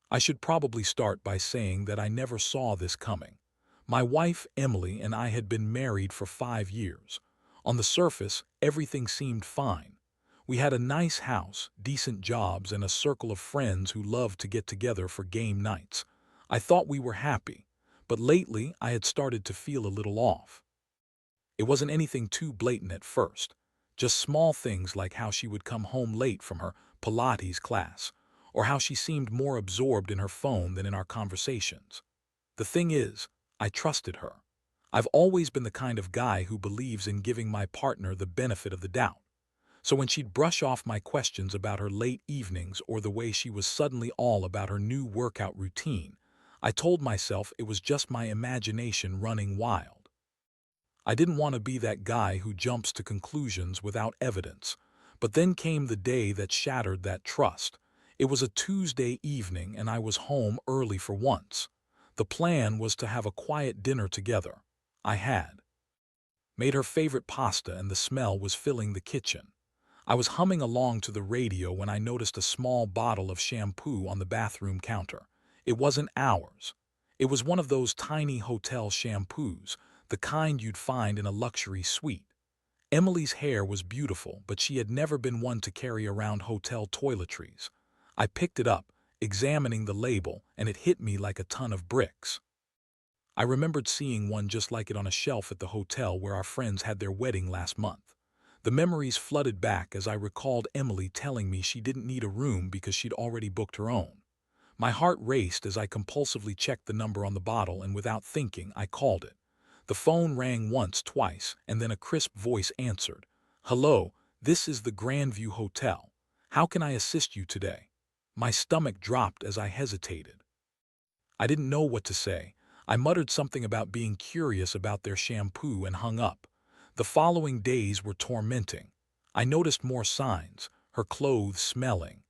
I should probably start by saying that I never saw this coming. My wife, Emily, and I had been married for 5 years. On the surface, everything seemed fine. We had a nice house, decent jobs, and a circle of friends who loved to get together for game nights. I thought we were happy, but lately I had started to feel a little off. It wasn't anything too blatant at first, just small things like how she would come home late from her Pilates class, or how she seemed more absorbed in her phone than in our conversations. The thing is, I trusted her. I've always been the kind of guy who believes in giving my partner the benefit of the doubt. So when she'd brush off my questions about her late evenings or the way she was suddenly all about her new workout routine, I told myself it was just my imagination running wild. I didn't want to be that guy who jumps to conclusions without evidence. But then came the day that shattered that trust. It was a Tuesday evening and I was home early for once. The plan was to have a quiet dinner together. I had made her favorite pasta and the smell was filling the kitchen. I was humming along to the radio when I noticed a small bottle of shampoo on the bathroom counter. It wasn't ours. It was one of those tiny hotel shampoos, the kind you'd find in a luxury suite. Emily's hair was beautiful, but she had never been one to carry around hotel toiletries. I picked it up, examining the label, and it hit me like a ton of bricks. I remembered seeing one just like it on a shelf at the hotel where our friends had their wedding last month. The memories flooded back as I recalled Emily telling me she didn't need a room because she'd already booked her own. My heart raced as I compulsively checked the number on the bottle and without thinking, I called it. The phone rang once, twice, and then a crisp voice answered. "Hello, this is the Grandview Hotel. How can I assist you today?" My stomach dropped as I hesitated. I didn't know what to say. I muttered something about being curious about their shampoo and hung up. The following days were tormenting. I noticed more signs, her clothes smelling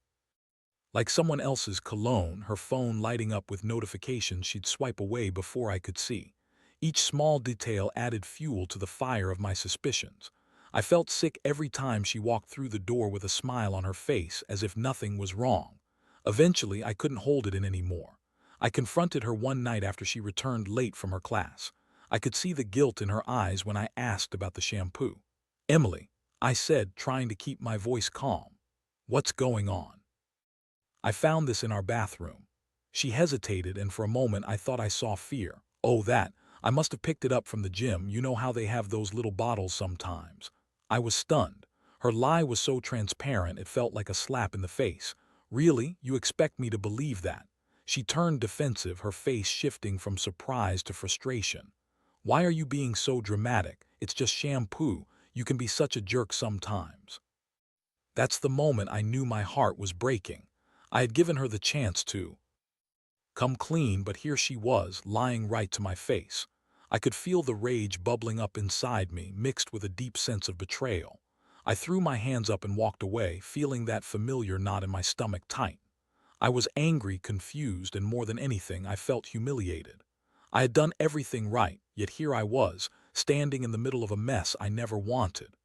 like someone else's cologne, her phone lighting up with notifications she'd swipe away before I could see. Each small detail added fuel to the fire of my suspicions. I felt sick every time she walked through the door with a smile on her face as if nothing was wrong. Eventually, I couldn't hold it in anymore. I confronted her one night after she returned late from her class. I could see the guilt in her eyes when I asked about the shampoo. "Emily," I said, trying to keep my voice calm. "What's going on?" "I found this in our bathroom." She hesitated, and for a moment I thought I saw fear. "Oh, that. I must have picked it up from the gym. You know how they have those little bottles sometimes." I was stunned. Her lie was so transparent it felt like a slap in the face. "Really? You expect me to believe that?" She turned defensive, her face shifting from surprise to frustration. "Why are you being so dramatic? It's just shampoo. You can be such a jerk sometimes." That's the moment I knew my heart was breaking. I had given her the chance to come clean, but here she was, lying right to my face. I could feel the rage bubbling up inside me, mixed with a deep sense of betrayal. I threw my hands up and walked away, feeling that familiar knot in my stomach tight. I was angry, confused, and more than anything, I felt humiliated. I had done everything right, yet here I was, standing in the middle of a mess I never wanted.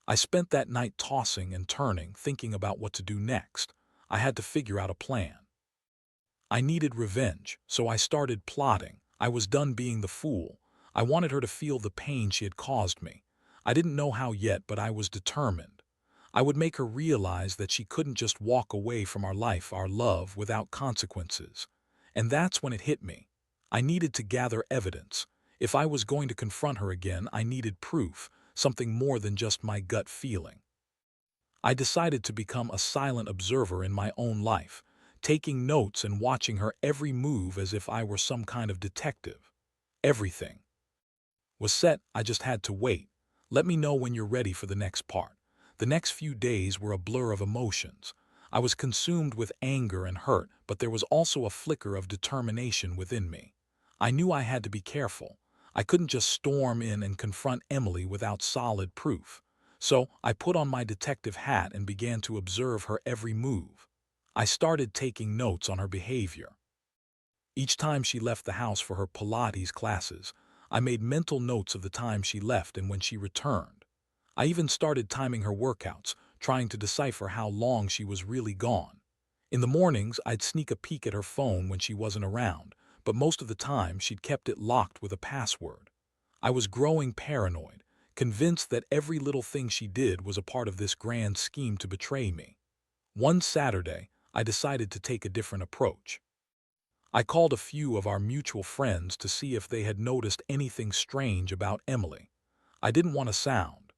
I spent that night tossing and turning, thinking about what to do next. I had to figure out a plan. I needed revenge, so I started plotting. I was done being the fool. I wanted her to feel the pain she had caused me. I didn't know how yet, but I was determined. I would make her realize that she couldn't just walk away from our life, our love, without consequences. And that's when it hit me. I needed to gather evidence. If I was going to confront her again, I needed proof, something more than just my gut feeling. I decided to become a silent observer in my own life, taking notes and watching her every move as if I were some kind of detective. Everything was set, I just had to wait. Let me know when you're ready for the next part. The next few days were a blur of emotions. I was consumed with anger and hurt, but there was also a flicker of determination within me. I knew I had to be careful. I couldn't just storm in and confront Emily without solid proof. So I put on my detective hat and began to observe her every move. I started taking notes on her behavior. Each time she left the house for her Pilates classes, I made mental notes of the time she left and when she returned. I even started timing her workouts, trying to decipher how long she was really gone. In the mornings, I'd sneak a peek at her phone when she wasn't around, but most of the time she'd kept it locked with a password. I was growing paranoid, convinced that every little thing she did was a part of this grand scheme to betray me. One Saturday, I decided to take a different approach. I called a few of our mutual friends to see if they had noticed anything strange about Emily. I didn't want to sound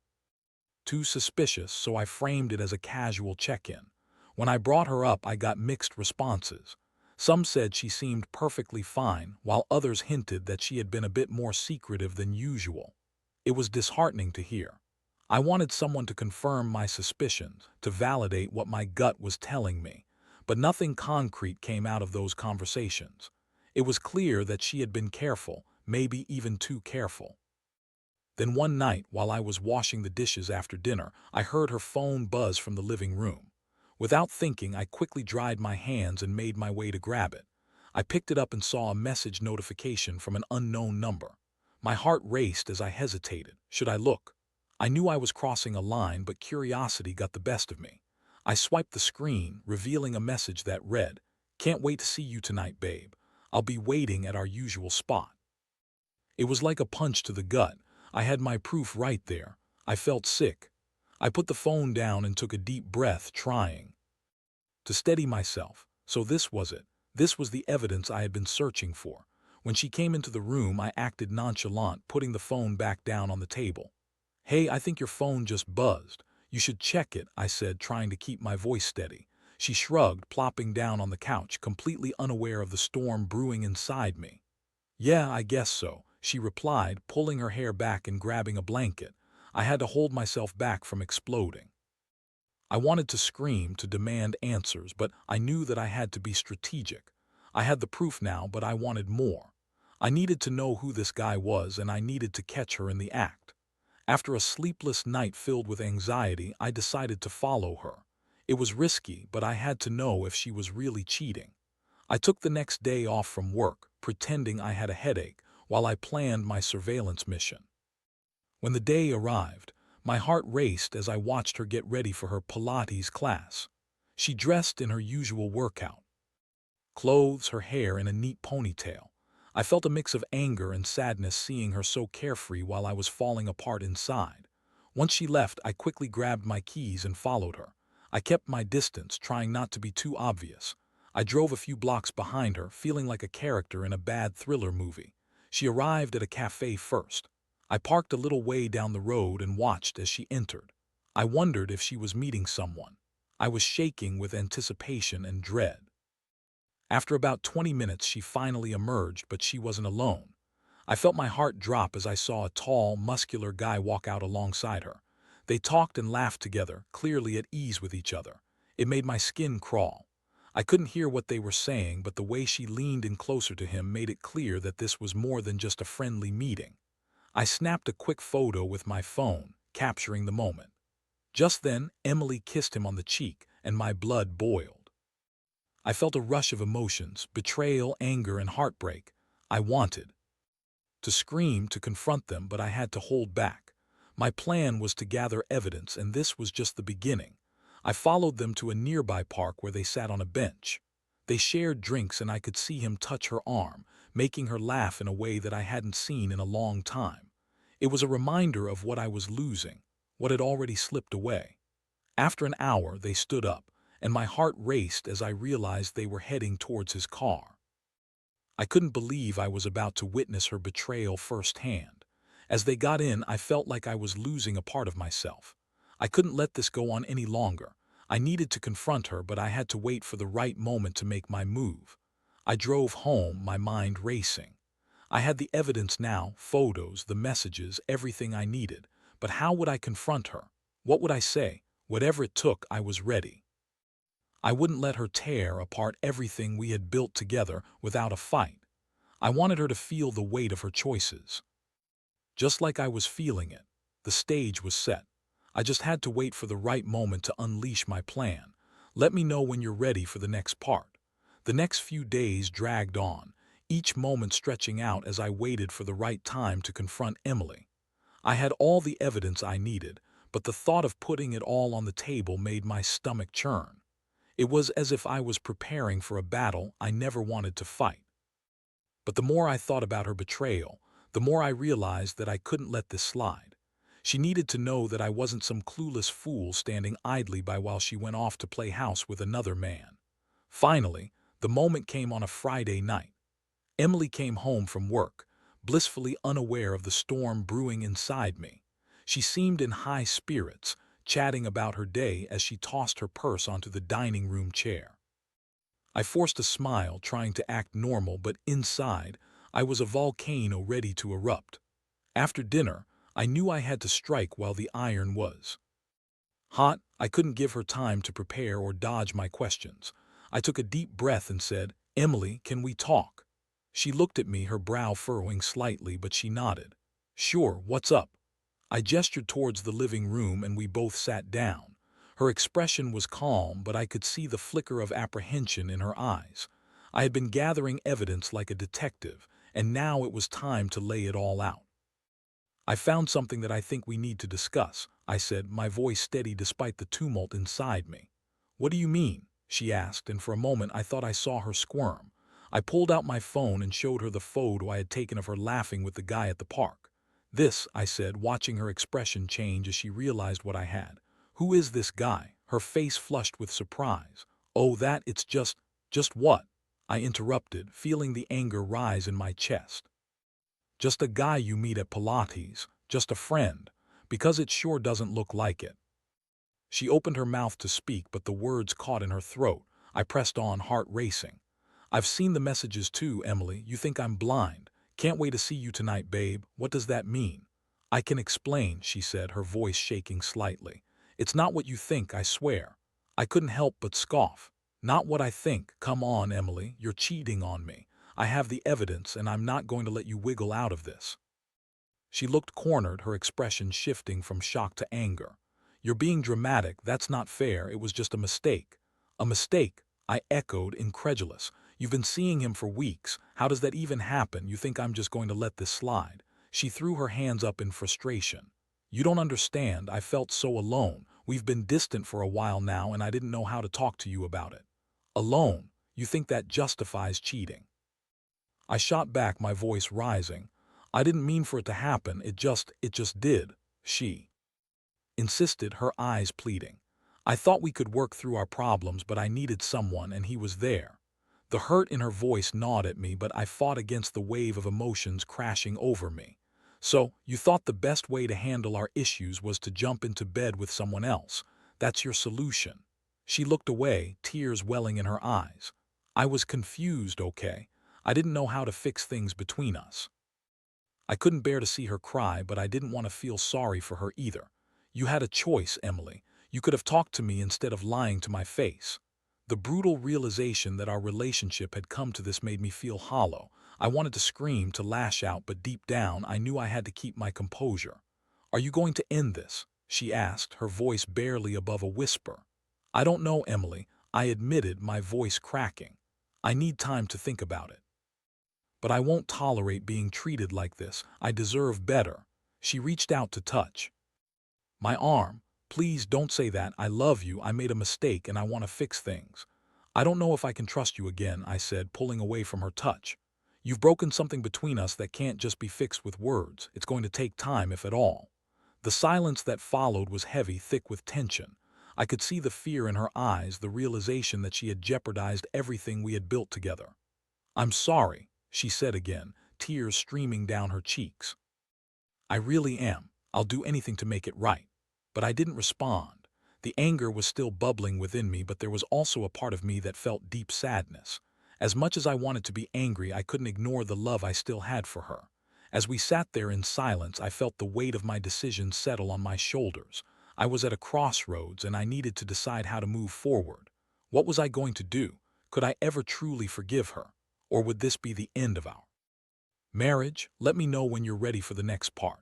too suspicious, so I framed it as a casual check-in. When I brought her up, I got mixed responses. Some said she seemed perfectly fine, while others hinted that she had been a bit more secretive than usual. It was disheartening to hear. I wanted someone to confirm my suspicions, to validate what my gut was telling me, but nothing concrete came out of those conversations. It was clear that she had been careful, maybe even too careful. Then one night, while I was washing the dishes after dinner, I heard her phone buzz from the living room. Without thinking, I quickly dried my hands and made my way to grab it. I picked it up and saw a message notification from an unknown number. My heart raced as I hesitated. Should I look? I knew I was crossing a line, but curiosity got the best of me. I swiped the screen, revealing a message that read, "Can't wait to see you tonight, babe. I'll be waiting at our usual spot." It was like a punch to the gut. I had my proof right there. I felt sick. I put the phone down and took a deep breath, trying to steady myself. So this was it. This was the evidence I had been searching for. When she came into the room, I acted nonchalant, putting the phone back down on the table. "Hey, I think your phone just buzzed. You should check it," I said, trying to keep my voice steady. She shrugged, plopping down on the couch, completely unaware of the storm brewing inside me. "Yeah, I guess so," she replied, pulling her hair back and grabbing a blanket. I had to hold myself back from exploding. I wanted to scream, to demand answers, but I knew that I had to be strategic. I had the proof now, but I wanted more. I needed to know who this guy was, and I needed to catch her in the act. After a sleepless night filled with anxiety, I decided to follow her. It was risky, but I had to know if she was really cheating. I took the next day off from work, pretending I had a headache, while I planned my surveillance mission. When the day arrived, my heart raced as I watched her get ready for her Pilates class. She dressed in her usual workout clothes, her hair in a neat ponytail. I felt a mix of anger and sadness seeing her so carefree while I was falling apart inside. Once she left, I quickly grabbed my keys and followed her. I kept my distance, trying not to be too obvious. I drove a few blocks behind her, feeling like a character in a bad thriller movie. She arrived at a cafe first. I parked a little way down the road and watched as she entered. I wondered if she was meeting someone. I was shaking with anticipation and dread. After about 20 minutes, she finally emerged, but she wasn't alone. I felt my heart drop as I saw a tall, muscular guy walk out alongside her. They talked and laughed together, clearly at ease with each other. It made my skin crawl. I couldn't hear what they were saying, but the way she leaned in closer to him made it clear that this was more than just a friendly meeting. I snapped a quick photo with my phone, capturing the moment. Just then, Emily kissed him on the cheek, and my blood boiled. I felt a rush of emotions, betrayal, anger, and heartbreak. I wanted to scream, to confront them, but I had to hold back. My plan was to gather evidence, and this was just the beginning. I followed them to a nearby park where they sat on a bench. They shared drinks, and I could see him touch her arm, making her laugh in a way that I hadn't seen in a long time. It was a reminder of what I was losing, what had already slipped away. After an hour, they stood up, and my heart raced as I realized they were heading towards his car. I couldn't believe I was about to witness her betrayal firsthand. As they got in, I felt like I was losing a part of myself. I couldn't let this go on any longer. I needed to confront her, but I had to wait for the right moment to make my move. I drove home, my mind racing. I had the evidence now, photos, the messages, everything I needed. But how would I confront her? What would I say? Whatever it took, I was ready. I wouldn't let her tear apart everything we had built together without a fight. I wanted her to feel the weight of her choices. Just like I was feeling it, the stage was set. I just had to wait for the right moment to unleash my plan. Let me know when you're ready for the next part. The next few days dragged on, each moment stretching out as I waited for the right time to confront Emily. I had all the evidence I needed, but the thought of putting it all on the table made my stomach churn. It was as if I was preparing for a battle I never wanted to fight. But the more I thought about her betrayal, the more I realized that I couldn't let this slide. She needed to know that I wasn't some clueless fool standing idly by while she went off to play house with another man. Finally, the moment came on a Friday night. Emily came home from work, blissfully unaware of the storm brewing inside me. She seemed in high spirits, chatting about her day as she tossed her purse onto the dining room chair. I forced a smile, trying to act normal, but inside, I was a volcano ready to erupt. After dinner, I knew I had to strike while the iron was hot. I couldn't give her time to prepare or dodge my questions. I took a deep breath and said, "Emily, can we talk?" She looked at me, her brow furrowing slightly, but she nodded. "Sure, what's up?" I gestured towards the living room and we both sat down. Her expression was calm, but I could see the flicker of apprehension in her eyes. I had been gathering evidence like a detective, and now it was time to lay it all out. "I found something that I think we need to discuss," I said, my voice steady despite the tumult inside me. "What do you mean?" she asked, and for a moment I thought I saw her squirm. I pulled out my phone and showed her the photo I had taken of her laughing with the guy at the park. "This," I said, watching her expression change as she realized what I had. "Who is this guy?" Her face flushed with surprise. "Oh, it's just what?" I interrupted, feeling the anger rise in my chest. "Just a guy you meet at Pilates, just a friend, because it sure doesn't look like it." She opened her mouth to speak, but the words caught in her throat. I pressed on, heart racing. "I've seen the messages too, Emily. You think I'm blind. Can't wait to see you tonight, babe. What does that mean?" "I can explain," she said, her voice shaking slightly. "It's not what you think, I swear." I couldn't help but scoff. "Not what I think. Come on, Emily, you're cheating on me. I have the evidence, and I'm not going to let you wiggle out of this." She looked cornered, her expression shifting from shock to anger. "You're being dramatic. That's not fair. It was just a mistake." "A mistake?" I echoed, incredulous. "You've been seeing him for weeks. How does that even happen? You think I'm just going to let this slide?" She threw her hands up in frustration. "You don't understand. I felt so alone. We've been distant for a while now, and I didn't know how to talk to you about it." "Alone? You think that justifies cheating?" I shot back, my voice rising. "I didn't mean for it to happen. It just did." She insisted, her eyes pleading. "I thought we could work through our problems, but I needed someone, and he was there." The hurt in her voice gnawed at me, but I fought against the wave of emotions crashing over me. "So, you thought the best way to handle our issues was to jump into bed with someone else? That's your solution?" She looked away, tears welling in her eyes. I was confused, okay? I didn't know how to fix things between us. I couldn't bear to see her cry, but I didn't want to feel sorry for her either. "You had a choice, Emily. You could have talked to me instead of lying to my face." The brutal realization that our relationship had come to this made me feel hollow. I wanted to scream, to lash out, but deep down I knew I had to keep my composure. "Are you going to end this?" she asked, her voice barely above a whisper. "I don't know, Emily," I admitted, my voice cracking. "I need time to think about it. But I won't tolerate being treated like this. I deserve better." She reached out to touch my arm. "Please don't say that. I love you. I made a mistake and I want to fix things." "I don't know if I can trust you again," I said, pulling away from her touch. "You've broken something between us that can't just be fixed with words. It's going to take time, if at all." The silence that followed was heavy, thick with tension. I could see the fear in her eyes, the realization that she had jeopardized everything we had built together. "I'm sorry," she said again, tears streaming down her cheeks. "I really am. I'll do anything to make it right." But I didn't respond. The anger was still bubbling within me, but there was also a part of me that felt deep sadness. As much as I wanted to be angry, I couldn't ignore the love I still had for her. As we sat there in silence, I felt the weight of my decision settle on my shoulders. I was at a crossroads, and I needed to decide how to move forward. What was I going to do? Could I ever truly forgive her? Or would this be the end of our marriage? Let me know when you're ready for the next part.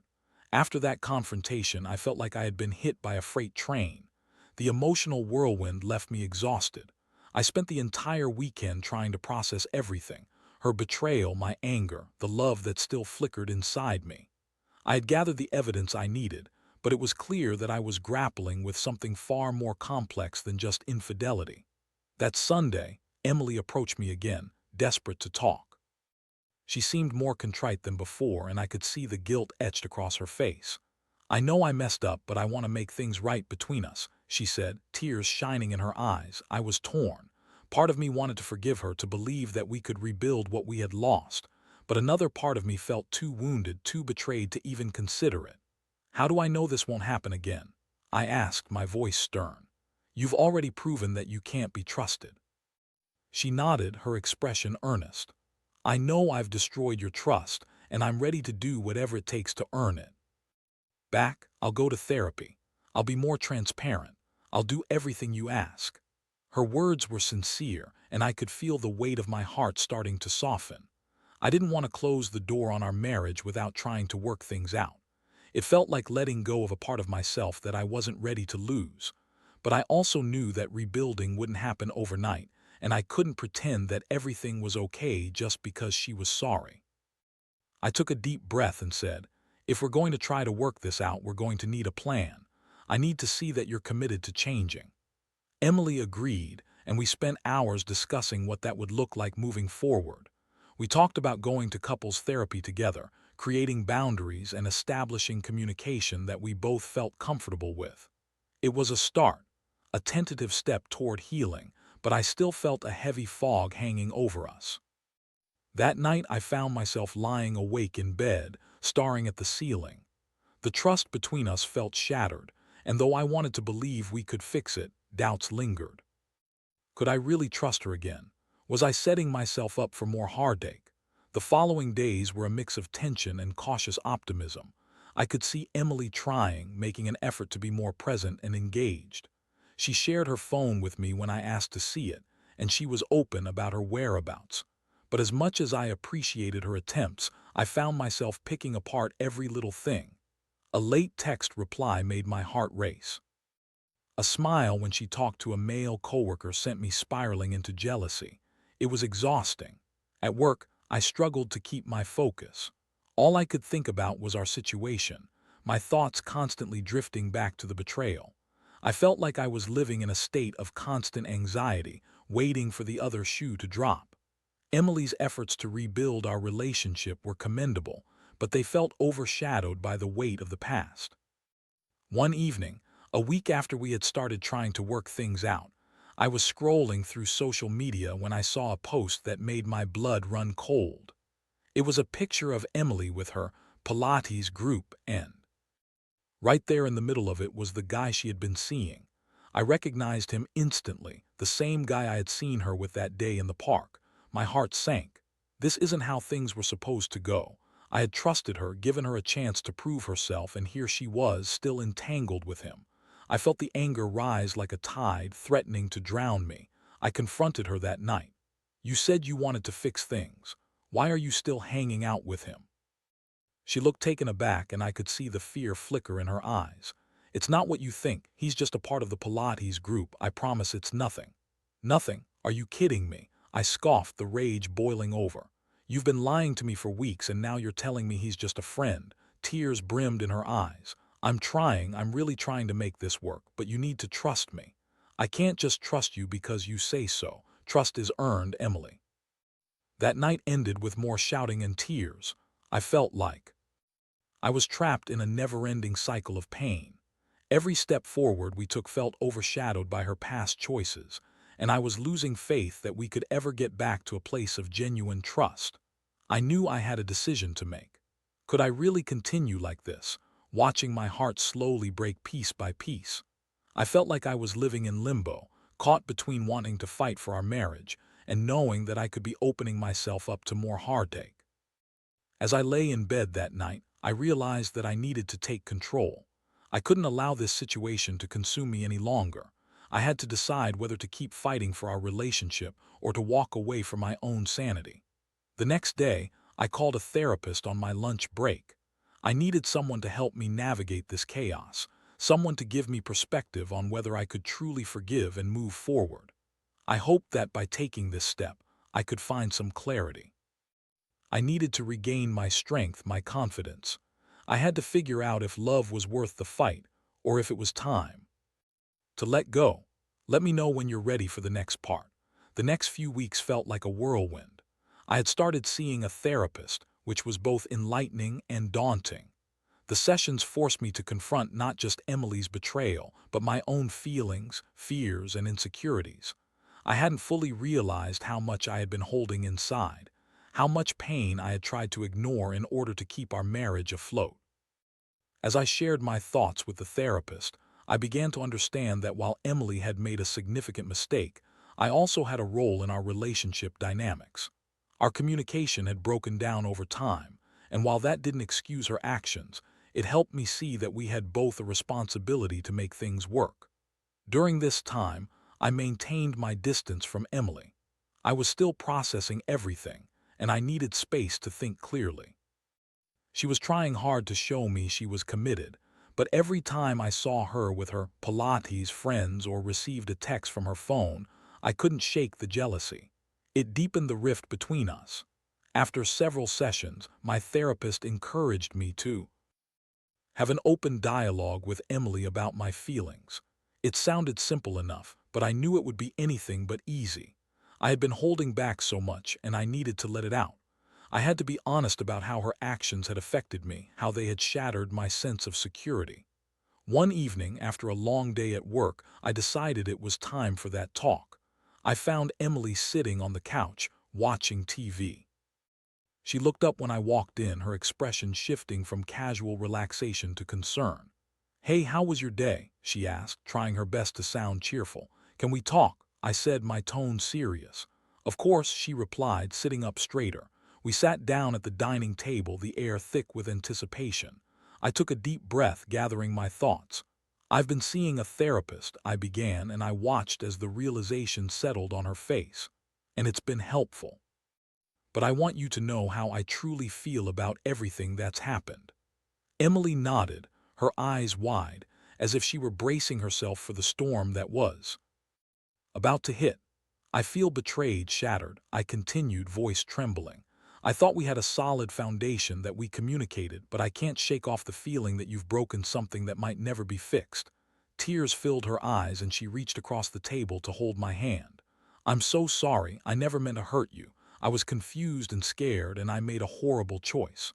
After that confrontation, I felt like I had been hit by a freight train. The emotional whirlwind left me exhausted. I spent the entire weekend trying to process everything: her betrayal, my anger, the love that still flickered inside me. I had gathered the evidence I needed, but it was clear that I was grappling with something far more complex than just infidelity. That Sunday, Emily approached me again, desperate to talk. She seemed more contrite than before, and I could see the guilt etched across her face. "I know I messed up, but I want to make things right between us," she said, tears shining in her eyes. I was torn. Part of me wanted to forgive her, to believe that we could rebuild what we had lost, but another part of me felt too wounded, too betrayed to even consider it. "How do I know this won't happen again?" I asked, my voice stern. "You've already proven that you can't be trusted." She nodded, her expression earnest. "I know I've destroyed your trust, and I'm ready to do whatever it takes to earn it. I'll go to therapy. I'll be more transparent. I'll do everything you ask." Her words were sincere, and I could feel the weight of my heart starting to soften. I didn't want to close the door on our marriage without trying to work things out. It felt like letting go of a part of myself that I wasn't ready to lose. But I also knew that rebuilding wouldn't happen overnight, and I couldn't pretend that everything was okay just because she was sorry. I took a deep breath and said, "If we're going to try to work this out, we're going to need a plan. I need to see that you're committed to changing." Emily agreed, and we spent hours discussing what that would look like moving forward. We talked about going to couples therapy together, creating boundaries, and establishing communication that we both felt comfortable with. It was a start, a tentative step toward healing, but I still felt a heavy fog hanging over us. That night I found myself lying awake in bed, staring at the ceiling. The trust between us felt shattered, and though I wanted to believe we could fix it, doubts lingered. Could I really trust her again? Was I setting myself up for more heartache? The following days were a mix of tension and cautious optimism. I could see Emily trying, making an effort to be more present and engaged. She shared her phone with me when I asked to see it, and she was open about her whereabouts. But as much as I appreciated her attempts, I found myself picking apart every little thing. A late text reply made my heart race. A smile when she talked to a male coworker sent me spiraling into jealousy. It was exhausting. At work, I struggled to keep my focus. All I could think about was our situation, my thoughts constantly drifting back to the betrayal. I felt like I was living in a state of constant anxiety, waiting for the other shoe to drop. Emily's efforts to rebuild our relationship were commendable, but they felt overshadowed by the weight of the past. One evening, a week after we had started trying to work things out, I was scrolling through social media when I saw a post that made my blood run cold. It was a picture of Emily with her Pilates group, and right there in the middle of it was the guy she had been seeing. I recognized him instantly, the same guy I had seen her with that day in the park. My heart sank. This isn't how things were supposed to go. I had trusted her, given her a chance to prove herself, and here she was, still entangled with him. I felt the anger rise like a tide, threatening to drown me. I confronted her that night. "You said you wanted to fix things. Why are you still hanging out with him?" She looked taken aback, and I could see the fear flicker in her eyes. "It's not what you think. He's just a part of the Pilates group. I promise it's nothing." "Nothing? Are you kidding me?" I scoffed, the rage boiling over. "You've been lying to me for weeks, and now you're telling me he's just a friend." Tears brimmed in her eyes. I'm really trying to make this work, but you need to trust me." "I can't just trust you because you say so. Trust is earned, Emily." That night ended with more shouting and tears. I felt like I was trapped in a never-ending cycle of pain. Every step forward we took felt overshadowed by her past choices, and I was losing faith that we could ever get back to a place of genuine trust. I knew I had a decision to make. Could I really continue like this, watching my heart slowly break piece by piece? I felt like I was living in limbo, caught between wanting to fight for our marriage and knowing that I could be opening myself up to more heartache. As I lay in bed that night, I realized that I needed to take control. I couldn't allow this situation to consume me any longer. I had to decide whether to keep fighting for our relationship or to walk away for my own sanity. The next day, I called a therapist on my lunch break. I needed someone to help me navigate this chaos, someone to give me perspective on whether I could truly forgive and move forward. I hoped that by taking this step, I could find some clarity. I needed to regain my strength, my confidence. I had to figure out if love was worth the fight or if it was time to let go. Let me know when you're ready for the next part. The next few weeks felt like a whirlwind. I had started seeing a therapist, which was both enlightening and daunting. The sessions forced me to confront not just Emily's betrayal, but my own feelings, fears, and insecurities. I hadn't fully realized how much I had been holding inside, how much pain I had tried to ignore in order to keep our marriage afloat. As I shared my thoughts with the therapist, I began to understand that while Emily had made a significant mistake, I also had a role in our relationship dynamics. Our communication had broken down over time, and while that didn't excuse her actions, it helped me see that we had both a responsibility to make things work. During this time, I maintained my distance from Emily. I was still processing everything, and I needed space to think clearly. She was trying hard to show me she was committed, but every time I saw her with her Pilates friends or received a text from her phone, I couldn't shake the jealousy. It deepened the rift between us. After several sessions, my therapist encouraged me to have an open dialogue with Emily about my feelings. It sounded simple enough, but I knew it would be anything but easy. I had been holding back so much, and I needed to let it out. I had to be honest about how her actions had affected me, how they had shattered my sense of security. One evening, after a long day at work, I decided it was time for that talk. I found Emily sitting on the couch, watching TV. She looked up when I walked in, her expression shifting from casual relaxation to concern. "Hey, how was your day?" she asked, trying her best to sound cheerful. "Can we talk?" I said, my tone serious. "Of course," she replied, sitting up straighter. We sat down at the dining table, the air thick with anticipation. I took a deep breath, gathering my thoughts. "I've been seeing a therapist," I began, and I watched as the realization settled on her face. "And it's been helpful. But I want you to know how I truly feel about everything that's happened." Emily nodded, her eyes wide, as if she were bracing herself for the storm that was about to hit. "I feel betrayed, shattered," I continued, voice trembling. "I thought we had a solid foundation, that we communicated, but I can't shake off the feeling that you've broken something that might never be fixed." Tears filled her eyes, and she reached across the table to hold my hand. "I'm so sorry, I never meant to hurt you. I was confused and scared, and I made a horrible choice."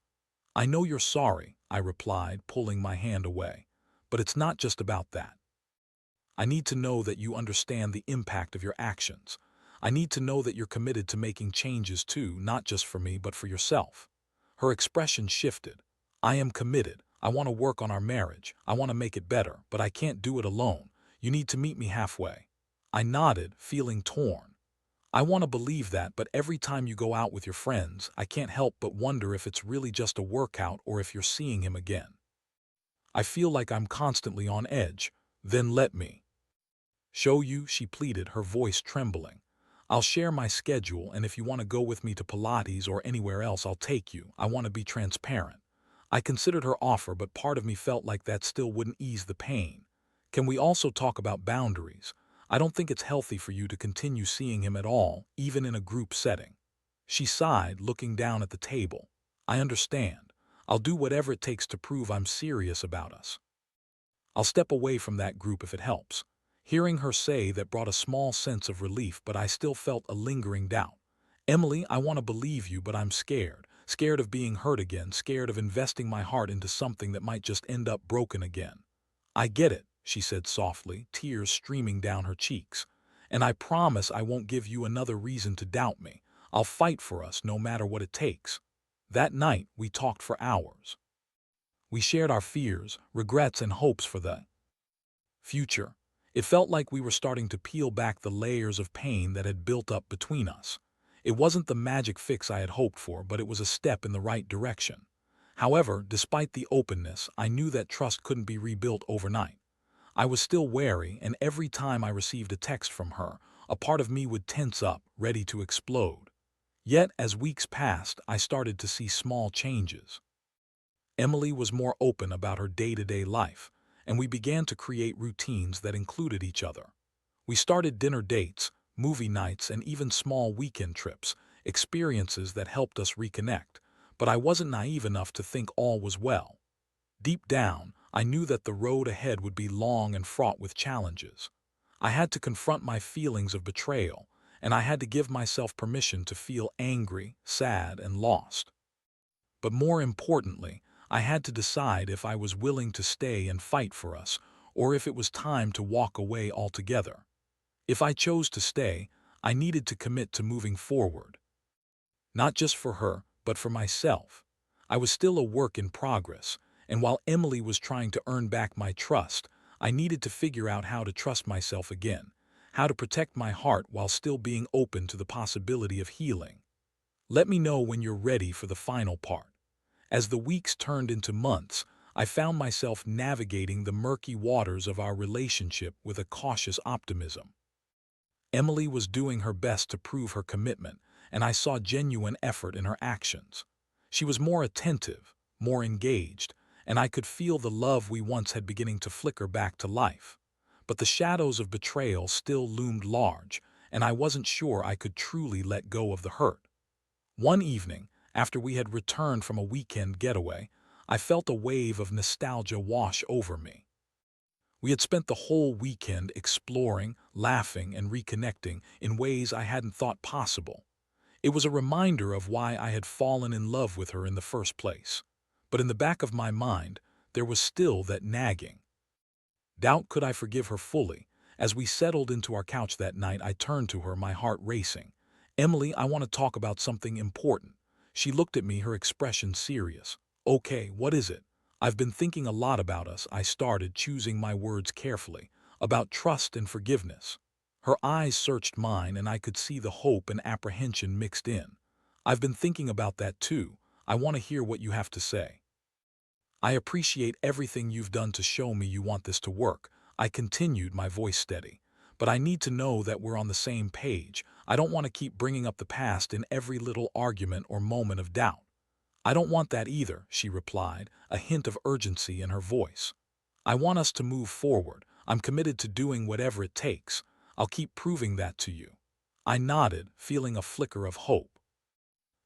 "I know you're sorry," I replied, pulling my hand away. "But it's not just about that. I need to know that you understand the impact of your actions. I need to know that you're committed to making changes too, not just for me, but for yourself." Her expression shifted. "I am committed. I want to work on our marriage. I want to make it better, but I can't do it alone. You need to meet me halfway." I nodded, feeling torn. "I want to believe that, but every time you go out with your friends, I can't help but wonder if it's really just a workout or if you're seeing him again. I feel like I'm constantly on edge." "Then let me show you," she pleaded, her voice trembling. "I'll share my schedule, and if you want to go with me to Pilates or anywhere else, I'll take you. I want to be transparent." I considered her offer, but part of me felt like that still wouldn't ease the pain. "Can we also talk about boundaries? I don't think it's healthy for you to continue seeing him at all, even in a group setting." She sighed, looking down at the table. "I understand. I'll do whatever it takes to prove I'm serious about us. I'll step away from that group if it helps." Hearing her say that brought a small sense of relief, but I still felt a lingering doubt. "Emily, I want to believe you, but I'm scared. Scared of being hurt again, scared of investing my heart into something that might just end up broken again." "I get it," she said softly, tears streaming down her cheeks. "And I promise I won't give you another reason to doubt me. I'll fight for us no matter what it takes." That night, we talked for hours. We shared our fears, regrets, and hopes for the future. It felt like we were starting to peel back the layers of pain that had built up between us. It wasn't the magic fix I had hoped for, but it was a step in the right direction. However, despite the openness, I knew that trust couldn't be rebuilt overnight. I was still wary, and every time I received a text from her, a part of me would tense up, ready to explode. Yet, as weeks passed, I started to see small changes. Emily was more open about her day-to-day life, and we began to create routines that included each other. We started dinner dates, movie nights, and even small weekend trips, experiences that helped us reconnect. But I wasn't naive enough to think all was well. Deep down, I knew that the road ahead would be long and fraught with challenges. I had to confront my feelings of betrayal, and I had to give myself permission to feel angry, sad, and lost. But more importantly, I had to decide if I was willing to stay and fight for us, or if it was time to walk away altogether. If I chose to stay, I needed to commit to moving forward. Not just for her, but for myself. I was still a work in progress, and while Emily was trying to earn back my trust, I needed to figure out how to trust myself again, how to protect my heart while still being open to the possibility of healing. Let me know when you're ready for the final part. As the weeks turned into months, I found myself navigating the murky waters of our relationship with a cautious optimism. Emily was doing her best to prove her commitment, and I saw genuine effort in her actions. She was more attentive, more engaged, and I could feel the love we once had beginning to flicker back to life. But the shadows of betrayal still loomed large, and I wasn't sure I could truly let go of the hurt. One evening, after we had returned from a weekend getaway, I felt a wave of nostalgia wash over me. We had spent the whole weekend exploring, laughing, and reconnecting in ways I hadn't thought possible. It was a reminder of why I had fallen in love with her in the first place. But in the back of my mind, there was still that nagging doubt. Could I forgive her fully? As we settled into our couch that night, I turned to her, my heart racing. Emily, I want to talk about something important. She looked at me, her expression serious. Okay, what is it? I've been thinking a lot about us. I started, choosing my words carefully, about trust and forgiveness. Her eyes searched mine, and I could see the hope and apprehension mixed in. I've been thinking about that too. I want to hear what you have to say. I appreciate everything you've done to show me you want this to work. I continued, my voice steady. But I need to know that we're on the same page. I don't want to keep bringing up the past in every little argument or moment of doubt. I don't want that either, she replied, a hint of urgency in her voice. I want us to move forward. I'm committed to doing whatever it takes. I'll keep proving that to you. I nodded, feeling a flicker of hope.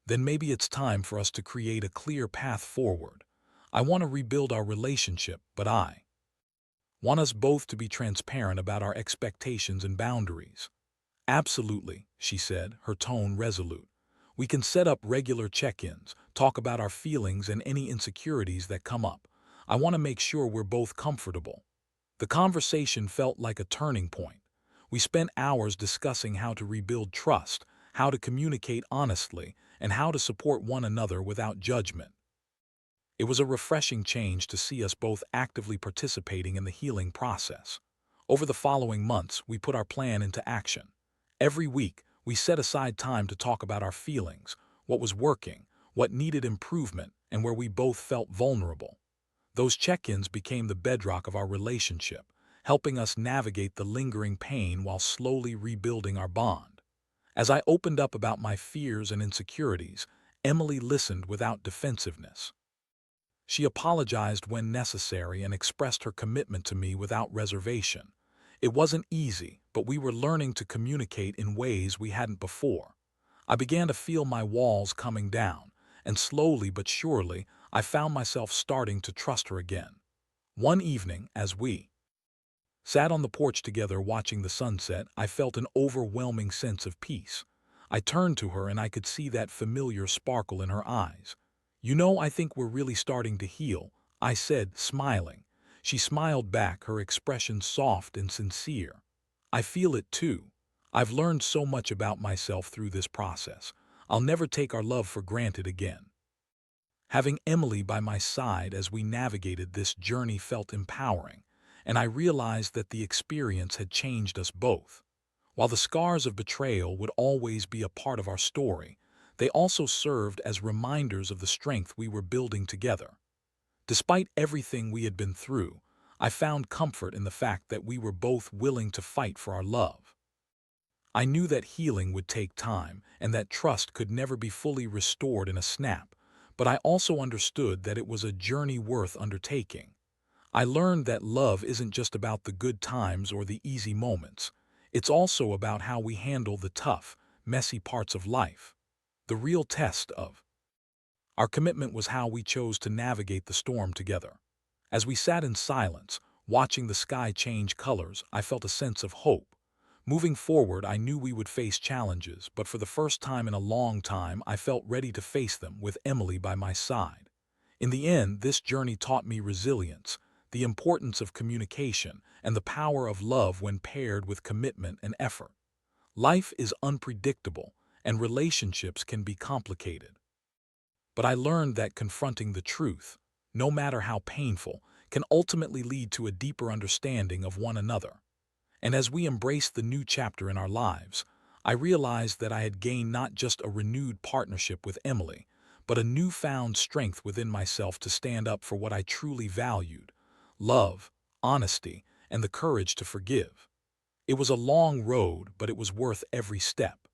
Then maybe it's time for us to create a clear path forward. I want to rebuild our relationship, but I want us both to be transparent about our expectations and boundaries. Absolutely, she said, her tone resolute. We can set up regular check-ins, talk about our feelings and any insecurities that come up. I want to make sure we're both comfortable. The conversation felt like a turning point. We spent hours discussing how to rebuild trust, how to communicate honestly, and how to support one another without judgment. It was a refreshing change to see us both actively participating in the healing process. Over the following months, we put our plan into action. Every week, we set aside time to talk about our feelings, what was working, what needed improvement, and where we both felt vulnerable. Those check-ins became the bedrock of our relationship, helping us navigate the lingering pain while slowly rebuilding our bond. As I opened up about my fears and insecurities, Emily listened without defensiveness. She apologized when necessary and expressed her commitment to me without reservation. It wasn't easy, but we were learning to communicate in ways we hadn't before. I began to feel my walls coming down, and slowly but surely, I found myself starting to trust her again. One evening, as we sat on the porch together watching the sunset, I felt an overwhelming sense of peace. I turned to her and I could see that familiar sparkle in her eyes. You know, I think we're really starting to heal, I said, smiling. She smiled back, her expression soft and sincere. I feel it too. I've learned so much about myself through this process. I'll never take our love for granted again. Having Emily by my side as we navigated this journey felt empowering, and I realized that the experience had changed us both. While the scars of betrayal would always be a part of our story, they also served as reminders of the strength we were building together. Despite everything we had been through, I found comfort in the fact that we were both willing to fight for our love. I knew that healing would take time and that trust could never be fully restored in a snap, but I also understood that it was a journey worth undertaking. I learned that love isn't just about the good times or the easy moments. It's also about how we handle the tough, messy parts of life. The real test of our commitment was how we chose to navigate the storm together. As we sat in silence, Watching the sky change colors, I felt a sense of hope. Moving forward, I knew we would face challenges, but for the first time in a long time, I felt ready to face them with Emily by my side. In the end, this journey taught me resilience, the importance of communication, and the power of love when paired with commitment and effort. Life is unpredictable, and relationships can be complicated. But I learned that confronting the truth, no matter how painful, can ultimately lead to a deeper understanding of one another. And as we embraced the new chapter in our lives, I realized that I had gained not just a renewed partnership with Emily, but a newfound strength within myself to stand up for what I truly valued: love, honesty, and the courage to forgive. It was a long road, but it was worth every step.